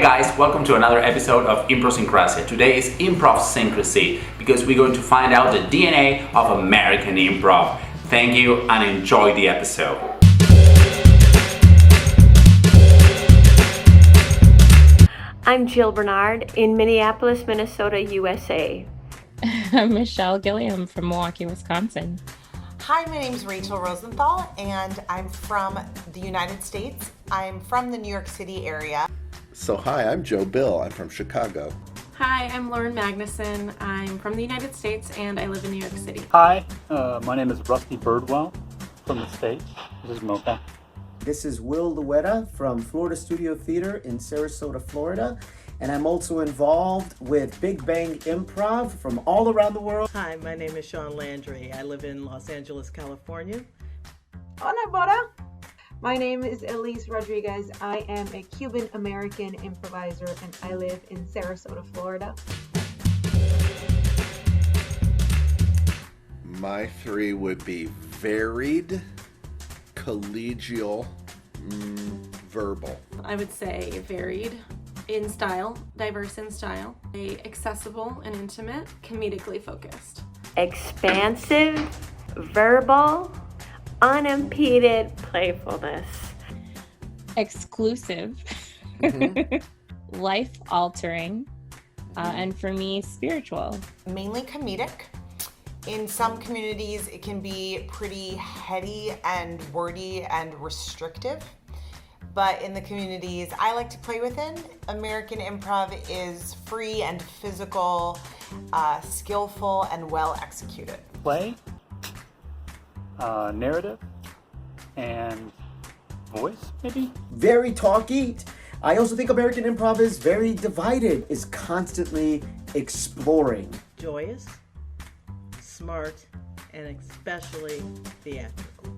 guys, welcome to another episode of IMPROSINCRASIA. Today is IMPROSINCRASY because we're going to find out the DNA of American improv. Thank you and enjoy the episode. I'm Jill Bernard in Minneapolis, Minnesota, USA. I'm Michelle Gilliam from Milwaukee, Wisconsin. Hi, my name is Rachel Rosenthal, and I'm from the United States. I'm from the New York City area. So hi, I'm Joe Bill. I'm from Chicago. Hi, I'm Lauren Magnuson. I'm from the United States and I live in New York City. Hi, my name is Rusty Birdwell from the States. This is Mocha. This is Will Luera from Florida Studio Theater in Sarasota, Florida. And I'm also involved with Big Bang Improv from all around the world. Hi, my name is Sean Landry. I live in Los Angeles, California. Hola, Bora. My name is Elise Rodriguez. I am a Cuban-American improviser and I live in Sarasota, Florida. My three would be varied, collegial, verbal. I would say varied in style, diverse in style, accessible and intimate, comedically focused. Expansive, verbal, unimpeded playfulness. Exclusive, life-altering, and for me, spiritual. Mainly comedic. In some communities, it can be pretty heady and wordy and restrictive. But in the communities I like to play within, American improv is free and physical, skillful, and well executed. Play, narrative, and voice, maybe? Very talky. I also think American improv is very divided, is constantly exploring. Joyous, smart, and especially theatrical.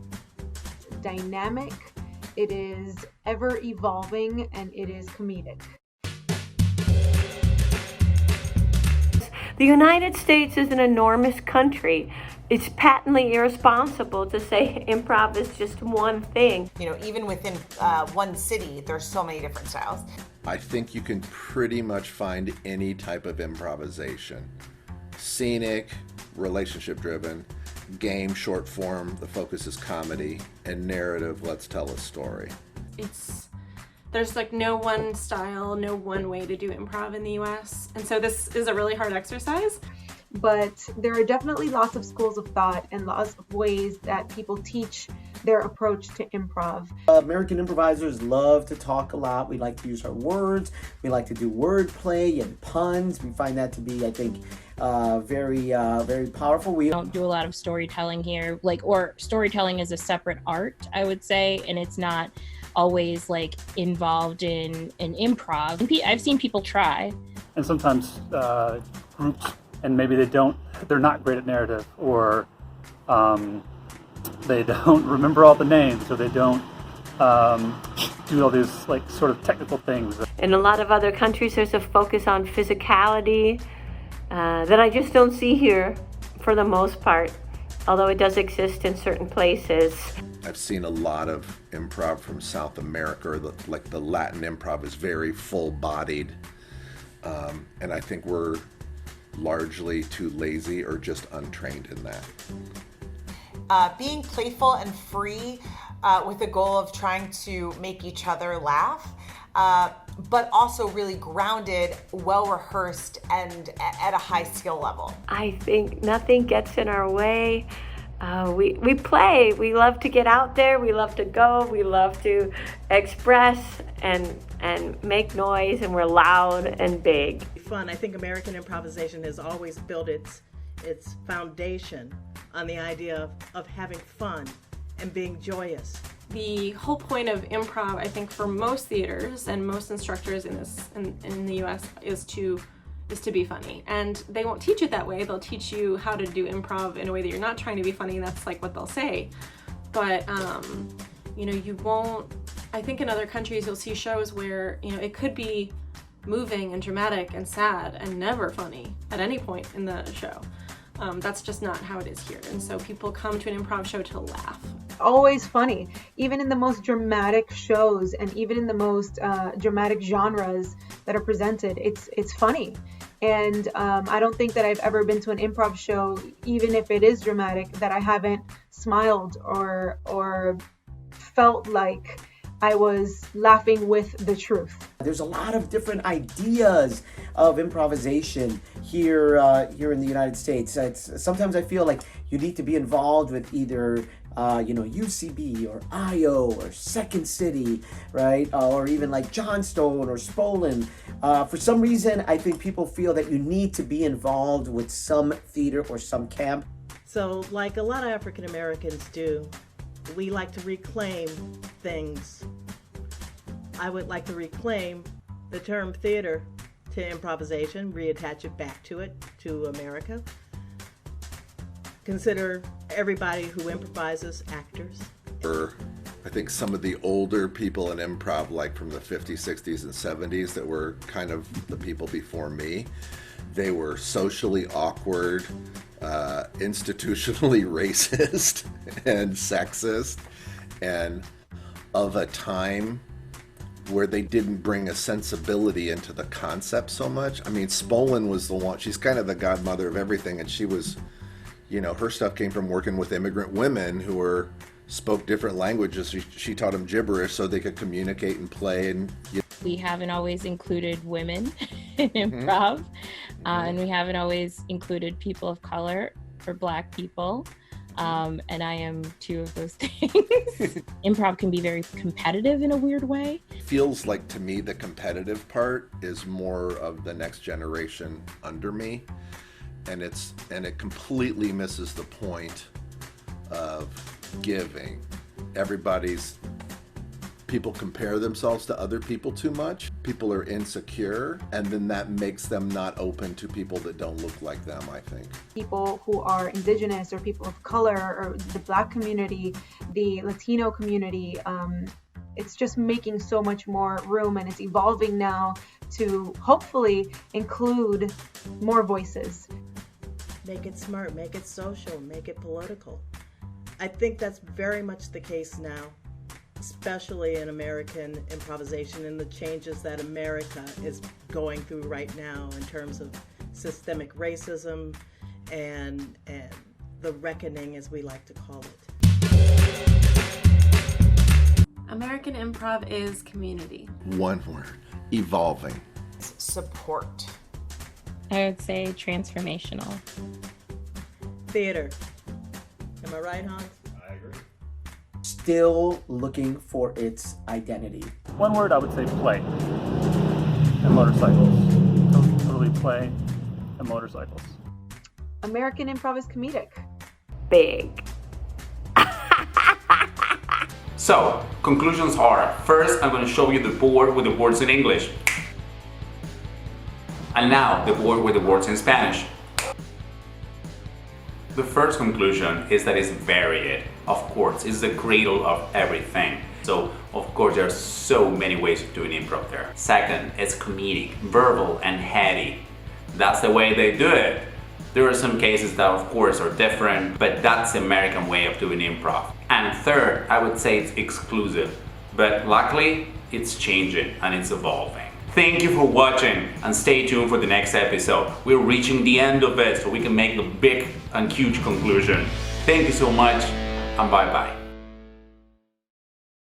Dynamic, it is ever evolving, and it is comedic. The United States is an enormous country. It's patently irresponsible to say improv is just one thing. You know, even within one city, there's so many different styles. I think you can pretty much find any type of improvisation. Scenic, relationship-driven, game, short form, the focus is comedy, and narrative, let's tell a story. There's like no one style, no one way to do improv in the US. And so this is a really hard exercise. But there are definitely lots of schools of thought and lots of ways that people teach their approach to improv. American improvisers love to talk a lot. We like to use our words. We like to do wordplay and puns. We find that to be, I think, very powerful. We don't do a lot of storytelling here, or storytelling is a separate art, I would say, and it's not always involved in an improv. And I've seen people try. And sometimes groups, and maybe they're not great at narrative, or they don't remember all the names, or they don't do all these sort of technical things. In a lot of other countries, there's a focus on physicality that I just don't see here for the most part, although it does exist in certain places. I've seen a lot of improv from South America, the Latin improv is very full-bodied, and I think we're largely too lazy or just untrained in that. Being playful and free with the goal of trying to make each other laugh, but also really grounded, well-rehearsed, and at a high skill level. I think nothing gets in our way. We play. We love to get out there. We love to go. We love to express and make noise, and we're loud and big. Fun. I think American improvisation has always built its foundation on the idea of having fun and being joyous. The whole point of improv, I think, for most theaters and most instructors in the US is to be funny. And they won't teach it that way. They'll teach you how to do improv in a way that you're not trying to be funny. That's what they'll say. But you won't. I think in other countries you'll see shows where it could be moving and dramatic and sad and never funny at any point in the show. That's just not how it is here. And so people come to an improv show to laugh. Always funny. Even in the most dramatic shows and even in the most dramatic genres, that are presented. It's funny. And I don't think that I've ever been to an improv show, even if it is dramatic, that I haven't smiled or felt like I was laughing with the truth. There's a lot of different ideas of improvisation here in the United States. Sometimes I feel like you need to be involved with either UCB or IO or Second City, right? Or even like Johnstone or Spolin. For some reason, I think people feel that you need to be involved with some theater or some camp. So like a lot of African Americans do, we like to reclaim things. I would like to reclaim the term theater to improvisation, reattach it back to America. Consider everybody who improvises actors. I think some of the older people in improv, like from the 50s, 60s, and 70s, that were kind of the people before me, they were socially awkward, institutionally racist and sexist, and of a time where they didn't bring a sensibility into the concept so much. I mean, Spolin was the one, she's kind of the godmother of everything, and she was, her stuff came from working with immigrant women who spoke different languages. She taught them gibberish so they could communicate and play. And we haven't always included women in improv, and we haven't always included people of color or Black people. And I am two of those things. Improv can be very competitive in a weird way. Feels like to me the competitive part is more of the next generation under me, and it completely misses the point of giving. People compare themselves to other people too much. People are insecure, and then that makes them not open to people that don't look like them, I think. People who are indigenous or people of color or the Black community, the Latino community, it's just making so much more room, and it's evolving now to hopefully include more voices. Make it smart, make it social, make it political. I think that's very much the case now, especially in American improvisation and the changes that America is going through right now in terms of systemic racism and the reckoning, as we like to call it. American improv is community. One word: evolving. Support. I would say transformational. Theater. Am I right, Hans? I agree. Still looking for its identity. One word, I would say play and motorcycles. Totally play and motorcycles. American improv is comedic. Big. So, conclusions are, first I'm going to show you the board with the words in English. And now the board with the words in Spanish. The first conclusion is that it's varied. Of course, it's the cradle of everything. So, of course, there are so many ways of doing improv there. Second, it's comedic, verbal, and heady. That's the way they do it. There are some cases that, of course, are different, but that's the American way of doing improv. And third, I would say it's exclusive, but luckily, it's changing and it's evolving. Thank you for watching, and stay tuned for the next episode. We're reaching the end of it, so we can make the big and huge conclusion. Thank you so much, and bye-bye.